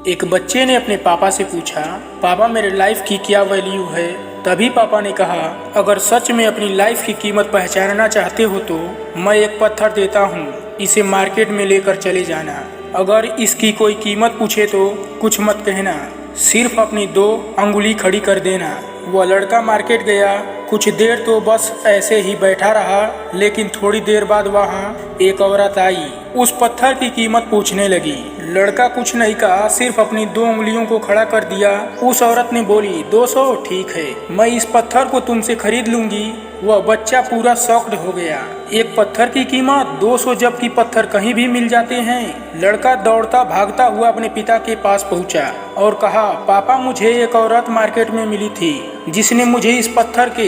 एक बच्चे ने अपने पापा से पूछा, पापा मेरे लाइफ की क्या वैल्यू है। तभी पापा ने कहा, अगर सच में अपनी लाइफ की कीमत पहचानना चाहते हो तो मैं एक पत्थर देता हूँ, इसे मार्केट में लेकर चले जाना। अगर इसकी कोई कीमत पूछे तो कुछ मत कहना, सिर्फ अपनी 2 अंगुली खड़ी कर देना। वह लड़का मार्केट गया। कुछ देर तो बस ऐसे ही बैठा रहा, लेकिन थोड़ी देर बाद वहाँ एक औरत आई। उस पत्थर की कीमत पूछने लगी। लड़का कुछ नहीं कहा, सिर्फ अपनी 2 उंगलियों को खड़ा कर दिया। उस औरत ने बोली, 200 ठीक है, मैं इस पत्थर को तुमसे खरीद लूंगी। वह बच्चा पूरा शॉक्ड हो गया। एक पत्थर की कीमत 200, जबकि पत्थर कहीं भी मिल जाते हैं। लड़का दौड़ता भागता हुआ अपने पिता के पास पहुंचा और कहा, पापा मुझे एक औरत मार्केट में मिली थी जिसने मुझे इस पत्थर के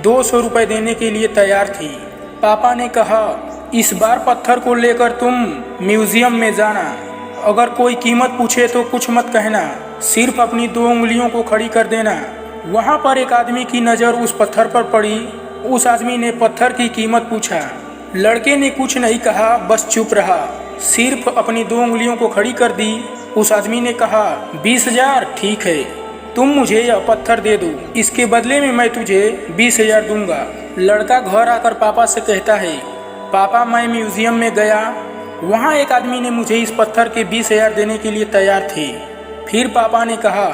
200 रुपए देने के लिए तैयार थी। पापा ने कहा, इस बार पत्थर को लेकर तुम म्यूजियम में जाना। अगर कोई कीमत पूछे तो कुछ मत कहना, सिर्फ अपनी 2 उंगलियों को खड़ी कर देना। वहाँ पर एक आदमी की नज़र उस पत्थर पर पड़ी। उस आदमी ने पत्थर की कीमत पूछा। लड़के ने कुछ नहीं कहा, बस चुप रहा, सिर्फ अपनी 2 उंगलियों को खड़ी कर दी। उस आदमी ने कहा, 20,000 ठीक है, तुम मुझे यह पत्थर दे दो, इसके बदले में मैं तुझे 20,000 दूंगा। लड़का घर आकर पापा से कहता है, पापा मैं म्यूजियम में गया, वहाँ एक आदमी ने मुझे इस पत्थर के 20,000 देने के लिए तैयार थे। फिर पापा ने कहा,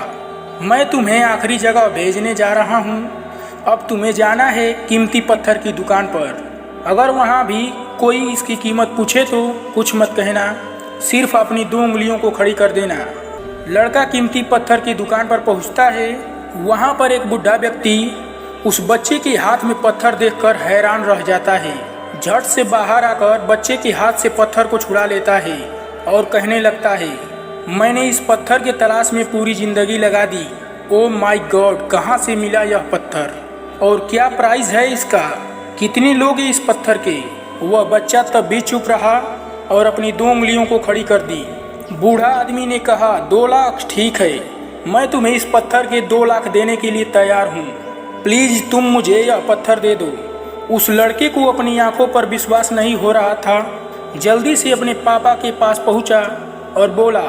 मैं तुम्हें आखिरी जगह भेजने जा रहा हूँ, अब तुम्हें जाना है कीमती पत्थर की दुकान पर। अगर वहाँ भी कोई इसकी कीमत पूछे तो कुछ मत कहना, सिर्फ अपनी 2 उंगलियों को खड़ी कर देना। लड़का कीमती पत्थर की दुकान पर पहुँचता है। वहाँ पर एक बुढ़ा व्यक्ति उस बच्चे के हाथ में पत्थर देखकर हैरान रह जाता है। झट से बाहर आकर बच्चे के हाथ से पत्थर को छुड़ा लेता है और कहने लगता है, मैंने इस पत्थर के तलाश में पूरी जिंदगी लगा दी। ओ माय गॉड, कहाँ से मिला यह पत्थर और क्या प्राइस है इसका, कितने लोग हैं इस पत्थर के। वह बच्चा तब भी चुप रहा और अपनी 2 उंगलियों को खड़ी कर दी। बूढ़ा आदमी ने कहा, 2 लाख ठीक है, मैं तुम्हें इस पत्थर के 2 लाख देने के लिए तैयार हूँ, प्लीज़ तुम मुझे यह पत्थर दे दो। उस लड़के को अपनी आंखों पर विश्वास नहीं हो रहा था। जल्दी से अपने पापा के पास पहुंचा और बोला,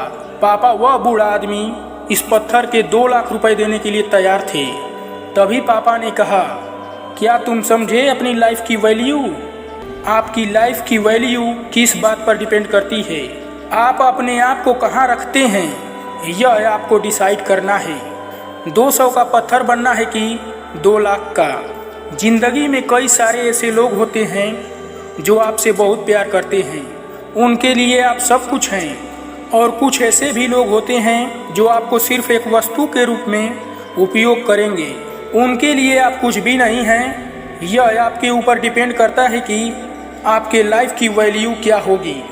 पापा वह बूढ़ा आदमी इस पत्थर के 2 लाख रुपए देने के लिए तैयार थे। तभी पापा ने कहा, क्या तुम समझे अपनी लाइफ की वैल्यू? आपकी लाइफ की वैल्यू किस बात पर डिपेंड करती है, आप अपने आप को कहाँ रखते हैं, यह आपको डिसाइड करना है। 200 का पत्थर बनना है कि 2 लाख का। जिंदगी में कई सारे ऐसे लोग होते हैं जो आपसे बहुत प्यार करते हैं, उनके लिए आप सब कुछ हैं, और कुछ ऐसे भी लोग होते हैं जो आपको सिर्फ एक वस्तु के रूप में उपयोग करेंगे, उनके लिए आप कुछ भी नहीं हैं। यह आपके ऊपर डिपेंड करता है कि आपके लाइफ की वैल्यू क्या होगी।